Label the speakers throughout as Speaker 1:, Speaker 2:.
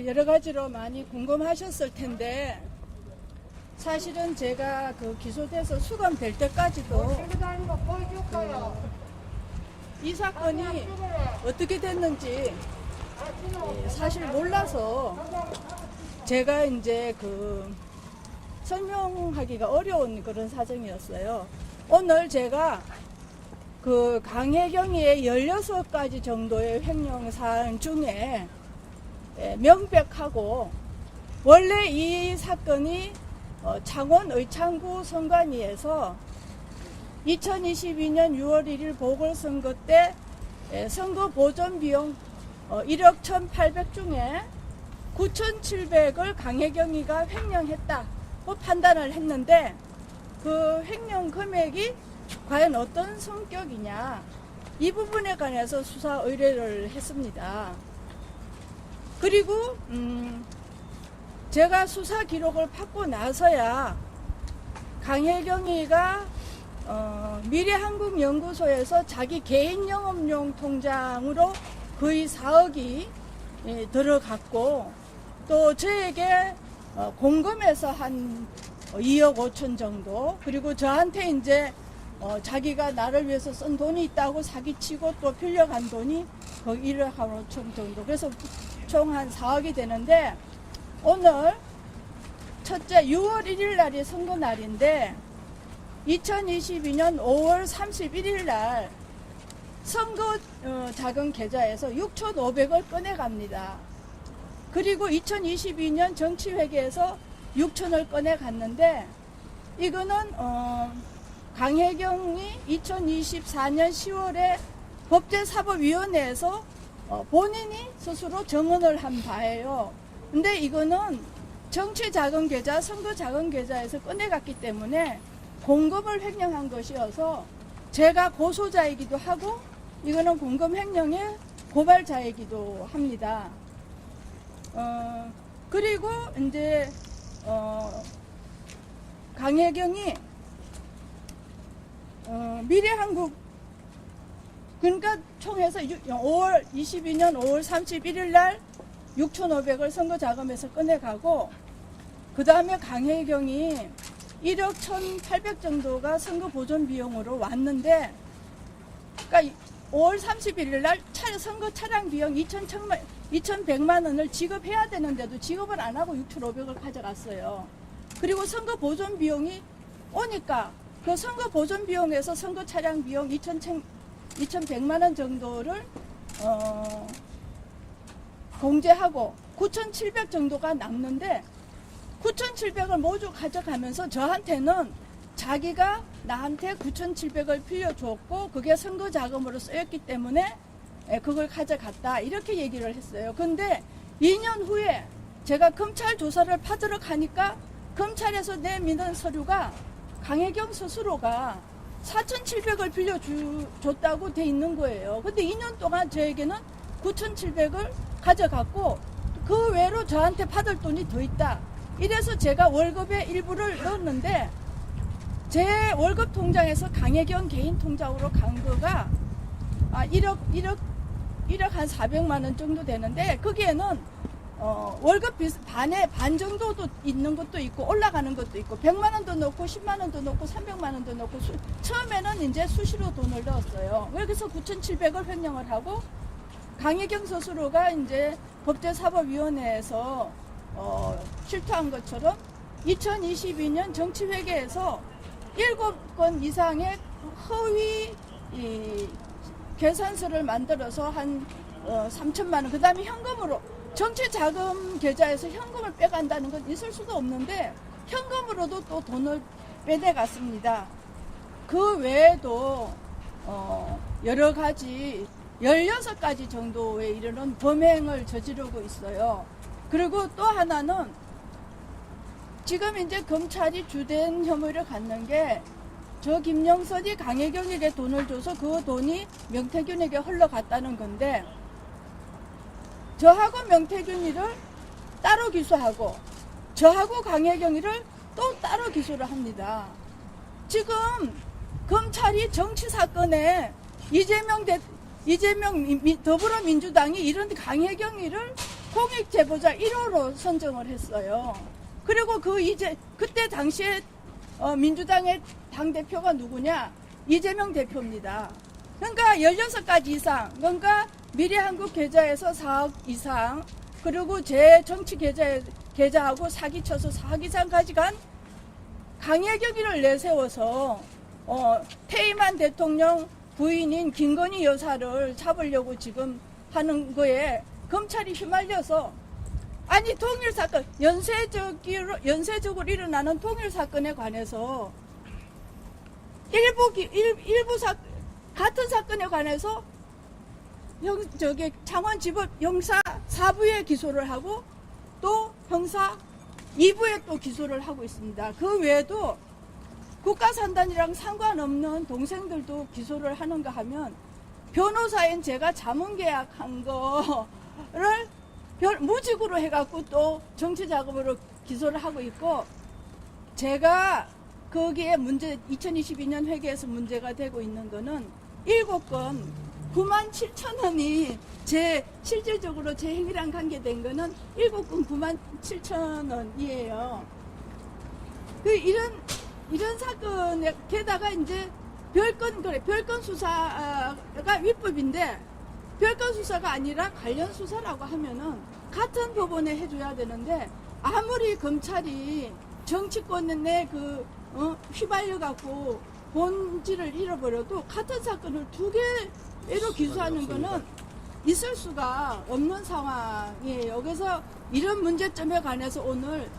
Speaker 1: 여러 가지로 많이 궁금하셨을 텐데 사실은 제가 그 기소돼서 수감될 때까지도 이 사건이 어떻게 됐는지 사실 몰라서 제가 이제 그 설명하기가 어려운 그런 사정이었어요. 오늘 제가 그 강혜경의 16가지 정도의 횡령사안 중에 명백하고 원래 이 사건이 창원 의창구 선관위에서 2022년 6월 1일 보궐선거 때 선거 보전 비용 1억 1,800 중에 9,700을 강혜경이가 횡령했다고 판단을 했는데 그 횡령 금액이 과연 어떤 성격이냐 이 부분에 관해서 수사 의뢰를 했습니다. 그리고 제가 수사 기록을 받고 나서야 강혜경이가 미래한국연구소에서 자기 개인 영업용 통장으로 거의 4억이 들어갔고 또 저에게 공금해서 한 2억 5천 정도 그리고 저한테 이제 자기가 나를 위해서 쓴 돈이 있다고 사기치고 또 빌려간 돈이 거의 1억 5천 정도 그래서 총 한 4억이 되는데 오늘 첫째 6월 1일 날이 선거 날인데 2022년 5월 31일 날 선거 자금 계좌에서 6,500을 꺼내갑니다. 그리고 2022년 정치회계에서 6천을 꺼내갔는데 이거는 강혜경이 2024년 10월에 법제사법위원회에서 본인이 스스로 정언을 한 바예요. 근데 이거는 정치자금계좌, 선거자금계좌에서 꺼내갔기 때문에 공금을 횡령한 것이어서 제가 고소자이기도 하고 이거는 공금 횡령의 고발자이기도 합니다. 그리고 이제 강혜경이 미래한국 그러니까 총해서 22년 5월 31일 날 6,500을 선거자금에서 꺼내가고 그 다음에 강혜경이 1억 1,800 정도가 선거 보존 비용으로 왔는데 그러니까 5월 31일 날 선거 차량 비용 2,100만 원을 지급해야 되는데도 지급을 안 하고 6,500을 가져갔어요. 그리고 선거 보존 비용이 오니까 그 선거 보존 비용에서 선거 차량 비용 2,100만 원 정도를 공제하고 9,700 정도가 남는데 9,700을 모두 가져가면서 저한테는 자기가 나한테 9,700을 빌려줬고 그게 선거 자금으로 쓰였기 때문에 그걸 가져갔다 이렇게 얘기를 했어요. 근데 2년 후에 제가 검찰 조사를 받으러 가니까 검찰에서 내미는 서류가 강혜경 스스로가 4,700을 빌려줬다고 돼 있는 거예요. 근데 2년 동안 저에게는 9,700을 가져갔고 그 외로 저한테 받을 돈이 더 있다. 이래서 제가 월급의 일부를 넣었는데 제 월급 통장에서 강혜경 개인 통장으로 간 거가 1억 한 400만 원 정도 되는데 거기에는 월급 반 정도도 있는 것도 있고 올라가는 것도 있고 100만 원도 넣고 10만 원도 넣고 300만 원도 넣고 처음에는 이제 수시로 돈을 넣었어요. 그래서 9,700을 횡령을 하고 강혜경 스스로가 이제 법제사법위원회에서 실토한 것처럼 2022년 정치회계에서 7건 이상의 허위 계산서를 만들어서 한 3천만 원 그 다음에 현금으로 정치자금 계좌에서 현금을 빼간다는 건 있을 수도 없는데 현금으로도 또 돈을 빼내갔습니다. 그 외에도 여러 가지 16가지 정도에 이르는 범행을 저지르고 있어요. 그리고 또 하나는 지금 이제 검찰이 주된 혐의를 갖는 게 저 김영선이 강혜경에게 돈을 줘서 그 돈이 명태균에게 흘러갔다는 건데 저하고 명태균이를 따로 기소하고 저하고 강혜경이를 또 따로 기소를 합니다. 지금 검찰이 정치사건에 이재명 이재명 더불어민주당이 이런 강혜경이를 공익 제보자 1호로 선정을 했어요. 그리고 그때 당시에 민주당의 당대표가 누구냐? 이재명 대표입니다. 그러니까 16가지 이상, 그러니까 미래한국 계좌에서 4억 이상, 그리고 제 정치 계좌하고 사기쳐서 4억 이상까지 간 강혜경이를 내세워서 퇴임한 대통령 부인인 김건희 여사를 잡으려고 지금 하는 거에 검찰이 휘말려서, 아니 통일사건, 연쇄적으로 일어나는 통일사건에 관해서 같은 사건에 관해서 창원지법 형사 4부에 기소를 하고 또 형사 2부에 또 기소를 하고 있습니다. 그 외에도 국가산단이랑 상관없는 동생들도 기소를 하는가 하면, 변호사인 제가 자문계약한 거를 무직으로 해갖고 또 정치자금으로 기소를 하고 있고, 제가 거기에 2022년 회계에서 문제가 되고 있는 거는 7건 97,000원이 실질적으로 제 행위랑 관계된 거는 7건 97,000원이에요. 이런 사건에, 게다가 이제 별건 수사가 위법인데, 별건 수사가 아니라 관련 수사라고 하면은 같은 법원에 해줘야 되는데, 아무리 검찰이 정치권에 휘발려갖고 본질을 잃어버려도 같은 사건을 2개로 기소하는 거는 있을 수가 없는 상황이에요. 그래서 이런 문제점에 관해서 오늘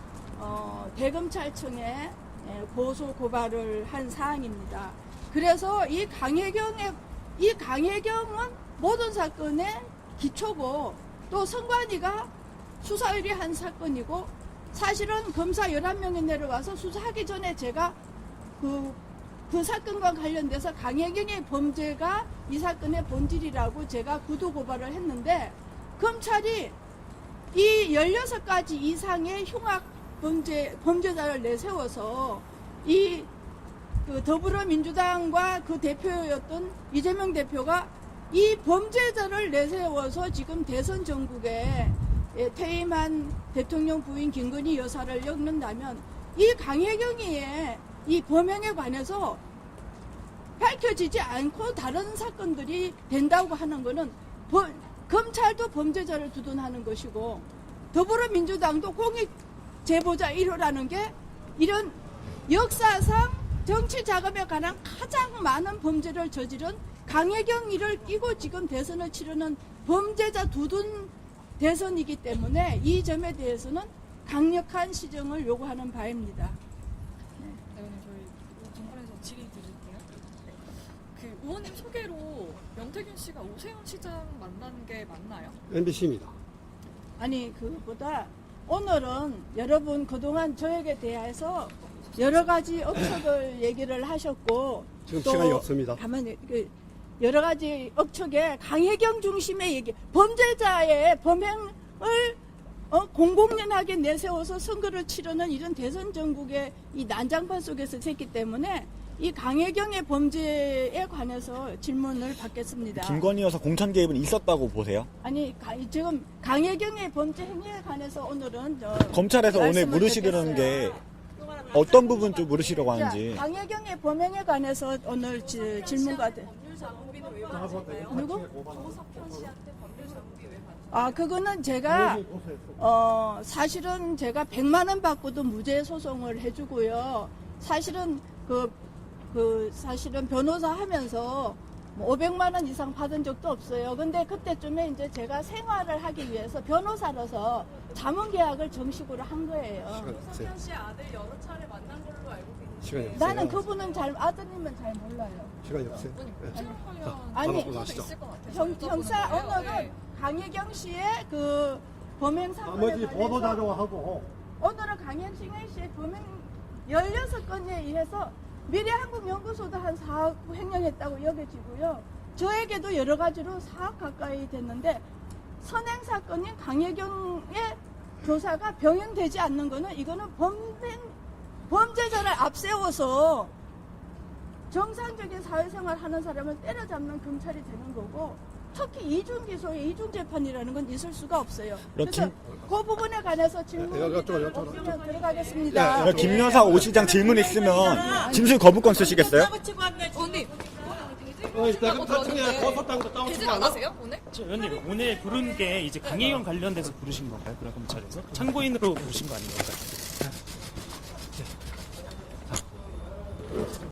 Speaker 1: 대검찰청에 고소 고발을 한 사항입니다. 그래서 이 강혜경은 모든 사건의 기초고, 또 선관위가 수사 의뢰한 사건이고, 사실은 검사 11명이 내려와서 수사하기 전에 제가 그 사건과 관련돼서 강혜경의 범죄가 이 사건의 본질이라고 제가 구두 고발을 했는데, 검찰이 이 16가지 이상의 흉악 범죄자를 내세워서 더불어민주당과 그 대표였던 이재명 대표가 이 범죄자를 내세워서 지금 대선 전국에 퇴임한 대통령 부인 김건희 여사를 엮는다면, 이 강혜경이의 이 범행에 관해서 밝혀지지 않고 다른 사건들이 된다고 하는 것은 검찰도 범죄자를 두둔하는 것이고, 더불어민주당도 공익 제보자 1호라는 게 이런 역사상 정치 자금에 관한 가장 많은 범죄를 저지른 강혜경이를 끼고 지금 대선을 치르는 범죄자 두둔 대선이기 때문에 이 점에 대해서는 강력한 시정을 요구하는 바입니다.
Speaker 2: 네, 오늘 저희 정권에서 질의 드릴게요. 그 의원님 소개로 명태균 씨가 오세훈 시장 만난 게 맞나요?
Speaker 3: MBC입니다.
Speaker 1: 아니, 그것보다 오늘은 여러분 그동안 저에게 대해서 여러 가지 억측을 얘기를 하셨고,
Speaker 3: 지금
Speaker 1: 또
Speaker 3: 시간이 없습니다.
Speaker 1: 가만히 여러 가지 억측에 강혜경 중심의 얘기, 범죄자의 범행을 공공연하게 내세워서 선거를 치르는 이런 대선 전국의 이 난장판 속에서 했기 때문에 이 강혜경의 범죄에 관해서 질문을 받겠습니다.
Speaker 4: 김건희 여사 공천 개입은 있었다고 보세요?
Speaker 1: 아니, 지금 강혜경의 범죄 행위에 관해서 오늘은
Speaker 4: 검찰에서 오늘 물으시려는 게 어떤 부분 좀 물으시려고 하는지.
Speaker 1: 강혜경의 범행에 관해서 오늘 질문과
Speaker 2: 법률 자문비는 왜 받으셨나요?
Speaker 1: 누구?
Speaker 2: 조석현 씨한테 법률 자문비 왜 받으셨나요?
Speaker 1: 그거는 제가 사실은 제가 100만 원 받고도 무죄 소송을 해주고요. 사실은 사실은 변호사 하면서 500만 원 이상 받은 적도 없어요. 근데 그때쯤에 이제 제가 생활을 하기 위해서 변호사로서 자문 계약을 정식으로 한 거예요.
Speaker 2: 조석현 씨 아들 여러 차례 만난 걸로 알고 계신데
Speaker 3: 시간이 없어요.
Speaker 1: 나는 그분은 아드님은 잘 몰라요.
Speaker 3: 시간이 없어요.
Speaker 1: 아니,
Speaker 2: 하나 있을 것 같아요.
Speaker 1: 형사
Speaker 2: 여쭤보는
Speaker 1: 오늘은
Speaker 2: 거예요.
Speaker 1: 강혜경 씨의 그 범행 사건에
Speaker 3: 나머지 보도
Speaker 1: 관해서
Speaker 3: 자료하고
Speaker 1: 오늘은 강혜경 씨의 범행 16건에 의해서 미래한국연구소도 한 4억 횡령했다고 여겨지고요. 저에게도 여러 가지로 4억 가까이 됐는데, 선행 사건인 강혜경의 조사가 병행되지 않는 거는, 이거는 범죄자를 앞세워서 정상적인 사회생활 하는 사람을 때려잡는 검찰이 되는 거고, 특히 이중 기소에 이중 재판이라는 건 있을 수가 없어요.
Speaker 4: 그럼
Speaker 1: 그래서 그 부분에 관해서 질문 없으면 들어가겠습니다.
Speaker 4: 김 여사 오 시장 질문 있으면 진술 거부권 쓰시겠어요?
Speaker 2: 언니
Speaker 3: 더
Speaker 2: 기진 안 하세요 오늘?
Speaker 3: 의원님 오늘 부른 게 이제 강혜경 관련돼서 부르신 건가요? 그럼 검찰에서 참고인으로 부르신 거 아닌가요?